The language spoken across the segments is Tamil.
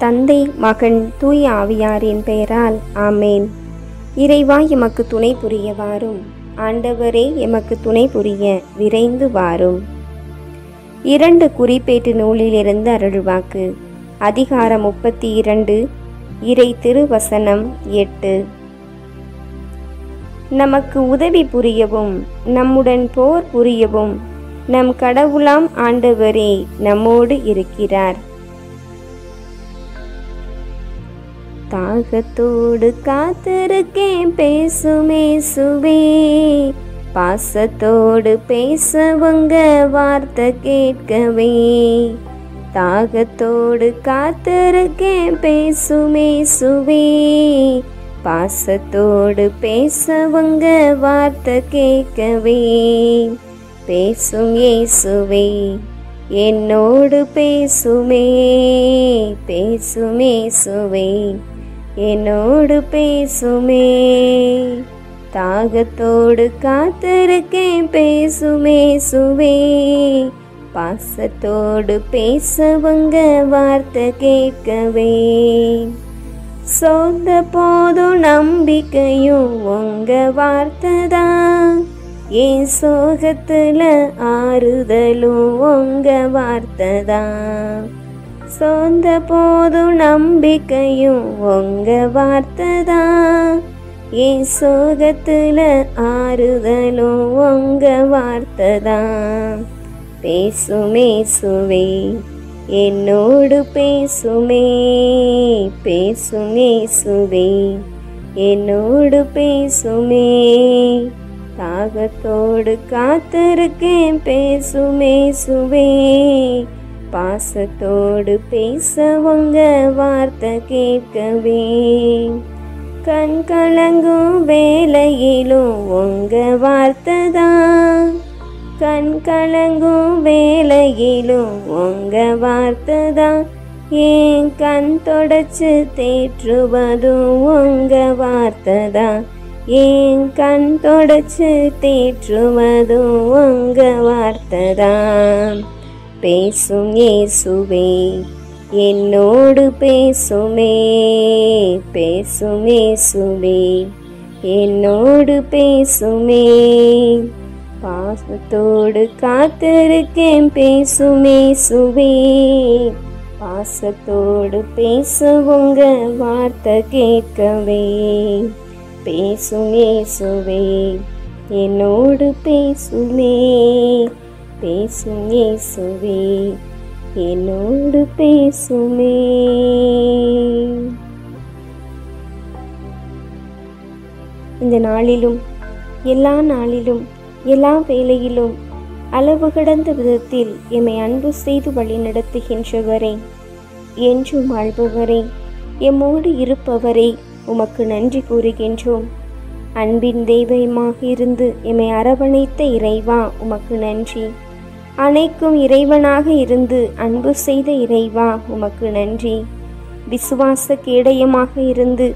தந்தை, மகன், தூய ஆவியாரின் பெயரால் ஆமேன். இறைவா, எமக்கு துணை புரிய வாரும். ஆண்டவரே, எமக்கு துணை புரிய விரைந்து வாரும். 2 குறிப்பேட்டு நூலிலிருந்து அருள்வாக்கு. அதிகாரம் 32, இறை திருவசனம் 8. நமக்கு உதவி புரியவும் நம்முடன் போர் புரியவும் நம் கடவுளாம் ஆண்டவரே நம்மோடு இருக்கிறார். தாகத்தோடு காத்திருக்கேன் பேசுமேசுவே, பாசத்தோடு பேசவங்க வார்த்தை கேட்கவே. தாகத்தோடு காத்திருக்கேன் பேசுமேசுவே, பாசத்தோடு பேசவங்க வார்த்தை கேட்கவே. பேசும் இயேசுவே என்னோடு பேசுமே, பேசும் இயேசுவே என்னோடு பேசுமே. தாகத்தோடு காத்திருக்கேன் பேசுமேசுவே, பாசத்தோடு பேசவங்க வார்த்தை கேட்கவே. சொந்த போதும் நம்பிக்கையும் உங்க வார்த்தை தான், என் சோகத்துல ஆறுதலும் உங்க வார்த்தை தான். சொந்த போதும் நம்பிக்கையும் உங்க வார்த்தை தான், என் சோகத்துல ஆறுதலும் உங்க வார்த்தை தான். பேசுமேசுவே என்னோடு பேசுமே, பேசும் இயேசுவே என்னோடு பேசுமே. தாகத்தோடு காத்திருக்கேன் பேசுமேசுவே, பாசத்தோடு பேசவங்க வார்த்தை கேட்கவே. கண் கலங்கும் வேளையிலும் உங்க வார்த்தை தான், கண் கலங்கும் வேளையிலும் உங்க வார்த்தை தான். ஏன் கண் தொடச்சு தேற்றுவதும் உங்க வார்த்தை தான், ஏன் கண் தொடச்சு தேற்றுவதும் உங்க வார்த்தை தான். பேசும் இயேசுவே என்னோடு பேசுமே, பேசும் இயேசுவே என்னோடு பேசுமே. பாசத்தோடு காத்திருக்கேன் பேசுமேசுவே, பாசத்தோடு பேசுவங்க வார்த்தை கேட்கவே. பேசும் இயேசுவே என்னோடு பேசுமே, பேசும் இயேசுவே என்னோடு பேசுமே. இந்த நாளிலும் எல்லா நாளிலும் எல்லா வேளையிலும் அளவு கடந்த விதத்தில் எம்மை அன்பு செய்து வழிநடத்துகின்றவரே, என்றும் வாழ்பவரே, எம்மோடு இருப்பவரே, உமக்கு நன்றி கூறுகின்றோம். அன்பின் தெய்வமாக இருந்து எம்மை அரவணைத்த இறைவா, உமக்கு நன்றி. அனைக்கும் இறைவனாக இருந்து அன்பு செய்த இறைவா, உமக்கு நன்றி. விசுவாச கேடயமாக இருந்து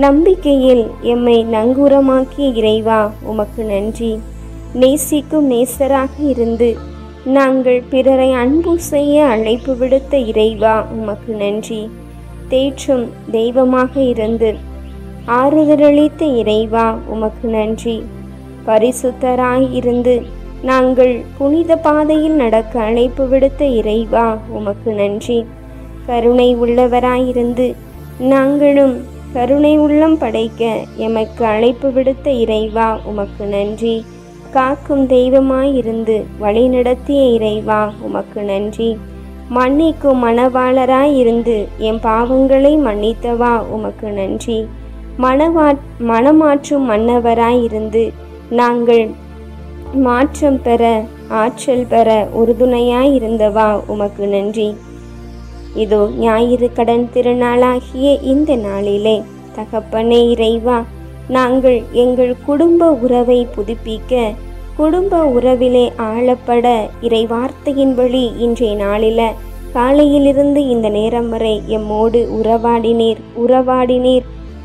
நம்பிக்கையில் எம்மை நங்கூரமாக்கிய இறைவா, உமக்கு நன்றி. நேசிக்கும் நேசராக இருந்து நாங்கள் பிறரை அன்பு செய்ய அழைப்பு விடுத்த இறைவா, உமக்கு நன்றி. தேற்றும் தெய்வமாக இருந்து ஆறுதலளித்த இறைவா, உமக்கு நன்றி. பரிசுத்தராய் இருந்து நாங்கள் புனித பாதையில் நடக்க அழைப்பு விடுத்த இறைவா, உமக்கு நன்றி. கருணை உள்ளவராயிருந்து நாங்களும் கருணை உள்ளம் படைக்க எமக்கு அழைப்பு விடுத்த இறைவா, உமக்கு நன்றி. காக்கும் தெய்வமாயிருந்து வழி நடத்திய இறைவா, உமக்கு நன்றி. மன்னிக்கும் மணவாளராயிருந்து என் பாவங்களை மன்னித்தவா, உமக்கு நன்றி. மனமாற்றும் மன்னவராயிருந்து நாங்கள் மாற்றம் பெற ஆற்றல் பெற உறுதுணையாயிருந்தவா, உமக்கு நன்றி. இதோ ஞாயிறு கடன் திருநாளாகிய இந்த நாளிலே தகப்பனே இறைவா, நாங்கள் எங்கள் குடும்ப உறவை புதுப்பிக்க, குடும்ப உறவிலே ஆளப்பட இறைவார்த்தையின் வழி இன்றைய நாளில காலையிலிருந்து இந்த நேரம் வரை எம்மோடு உறவாடினீர்,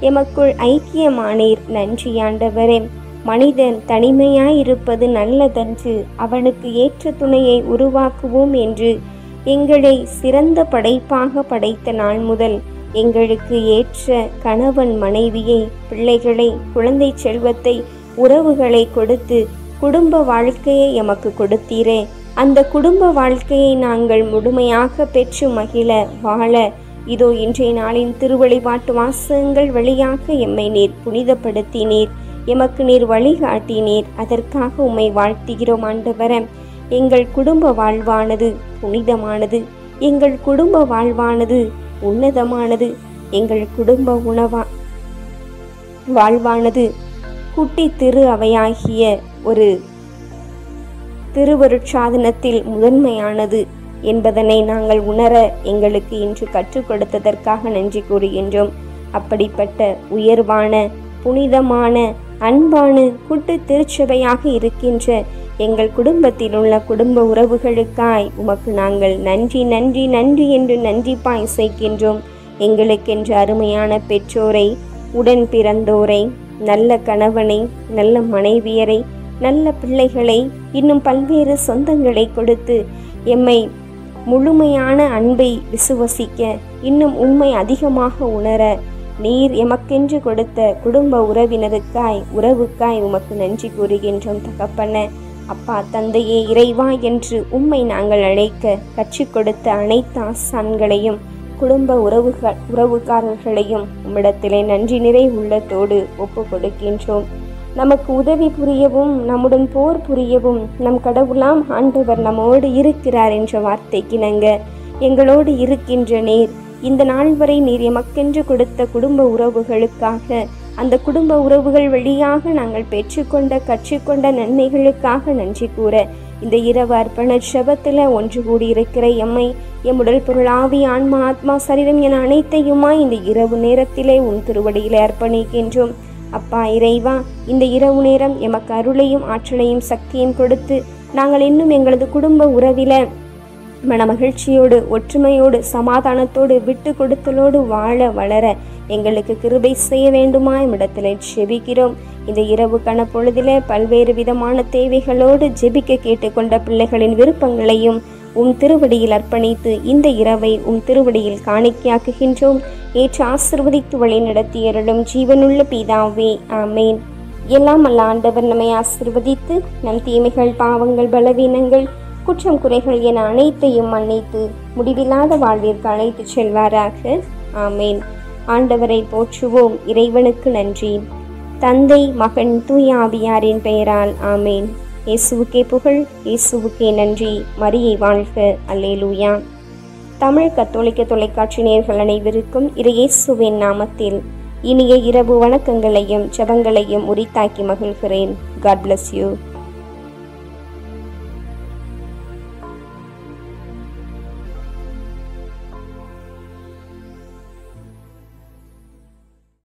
எமக்குள் ஐக்கியமானீர். நன்றி ஆண்டவரே. மனிதன் தனிமையாயிருப்பது நல்லதன்று, அவனுக்கு ஏற்ற துணையை உருவாக்குவோம் என்று எங்களை சிறந்த படைப்பாக படைத்த நாள் முதல் எங்களுக்கு ஏற்ற கணவன் மனைவியை, பிள்ளைகளை, குழந்தை செல்வத்தை, உறவுகளை கொடுத்து குடும்ப வாழ்க்கையை எமக்கு கொடுத்தீரே. அந்த குடும்ப வாழ்க்கையை நாங்கள் முழுமையாக பெற்று மகிழ வாழ இதோ இன்றைய நாளின் திருவழிபாட்டு வாசகங்கள் வழியாக எம்மை நீர் புனிதப்படுத்தினீர், எமக்கு நீர் வழிகாட்டினீர். அதற்காக உம்மை வாழ்த்துகிறோம் ஆண்டவரே. எங்கள் குடும்ப வாழ்வானது புனிதமானது, எங்கள் குடும்ப வாழ்வானது உன்னதமானது, எங்கள் குடும்ப வாழ்வானது குட்டி திரு அவையாகிய ஒரு திருவருட்சாதனத்தில் முதன்மையானது என்பதனை நாங்கள் உணர எங்களுக்கு இன்று கற்றுக் கொடுத்ததற்காக நன்றி கூறுகின்றோம். அப்படிப்பட்ட உயர்வான, புனிதமான, அன்பான கூட்டு திருச்சபையாக இருக்கின்ற எங்கள் குடும்பத்தில் உள்ள குடும்ப உறவுகளுக்காய் உமக்கு நாங்கள் நன்றி நன்றி நன்றி என்று நன்றிப்பாய் இசைக்கின்றோம். எங்களுக்கென்று அருமையான பெற்றோரை, உடன் பிறந்தோரை, நல்ல கணவனை, நல்ல மனைவியரை, நல்ல பிள்ளைகளை, இன்னும் பல்வேறு சொந்தங்களை கொடுத்து எம்மை முழுமையான அன்பை விசுவசிக்க, இன்னும் உண்மை அதிகமாக உணர நீர் எமக்கென்று கொடுத்த குடும்ப உறவுக்காய் உமக்கு நன்றி கூறுகின்றோம் தகப்பன. அப்பா, தந்தையே, இறைவா என்று உம்மை நாங்கள் அழைக்க கற்றுக் கொடுத்த அனைத்து ஆசான்களையும் குடும்ப உறவுக்காரர்களையும் உம்மிடத்திலே நன்றி நிறை உள்ளத்தோடு ஒப்பு கொடுக்கின்றோம். நமக்கு உதவி புரியவும், நம்முடன் போர் புரியவும் நம் கடவுளாம் ஆண்டவர் நம்மோடு இருக்கிறார் என்ற வார்த்தைக்கு நாங்கள் எங்களோடு இருக்கின்ற நீர் இந்த நாள் வரை நீர் எமக்கென்று கொடுத்த குடும்ப உறவுகளுக்காக, அந்த குடும்ப உறவுகள் வழியாக நாங்கள் பெற்றுக்கொண்ட கற்றுக்கொண்ட நன்மைகளுக்காக நன்றி கூற இந்த இரவு அர்ப்பண ஜெபத்தில் ஒன்று கூடி இருக்கிற எம்மை, எம் உடல், பொருள், ஆவி, ஆன்மா, ஆத்மா, சரீரம் என அனைத்தையுமாய் இந்த இரவு நேரத்திலே உன் திருவடியிலே அர்ப்பணிக்கின்றோம். அப்பா இறைவா, இந்த இரவு நேரம் எமக்கு அருளையும் ஆற்றலையும் சக்தியும் கொடுத்து நாங்கள் இன்னும் எங்களது குடும்ப உறவில மன மகிழ்ச்சியோடு, ஒற்றுமையோடு, சமாதானத்தோடு, விட்டு கொடுத்தலோடு வாழ வளர எங்களுக்கு கிருபை செய்ய வேண்டுமா இடத்திலே ஜெபிக்கிறோம். இந்த இரவு கணப்பொழுதிலே பல்வேறு விதமான தேவைகளோடு ஜெபிக்க கேட்டுக்கொண்ட பிள்ளைகளின் விருப்பங்களையும் உம் திருவடியில் அர்ப்பணித்து இந்த இரவை உம் திருவடியில் காணிக்கையாக்குகின்றோம். ஏற்று ஆசிர்வதித்து வழி நடத்தியருளும் ஜீவனுள்ள பிதாவே, ஆமேன். எல்லாம் அல்ல ஆண்டவர் நம்மை ஆசிர்வதித்து நம் தீமைகள், பாவங்கள், பலவீனங்கள், குற்றம் குறைகள் என அனைத்தையும் மன்னித்து முடிவில்லாத வாழ்விற்கு அழைத்து செல்வாராக. ஆமேன். ஆண்டவரை போற்றுவோம். இறைவனுக்கு நன்றி. தந்தை, மகன், தூய ஆவியாரின் பெயரால் ஆமேன். இயேசுவுக்கே புகழ், இயேசுவுக்கே நன்றி. மரியை வாழ்க. அல்லேலூயா. தமிழ் கத்தோலிக்க தொலைக்காட்சி நேயர்கள் அனைவருக்கும் இயேசுவின் நாமத்தில் இனிய இரவு வணக்கங்களையும் ஜெபங்களையும் உரித்தாக்கி மகிழ்கிறேன். God bless you.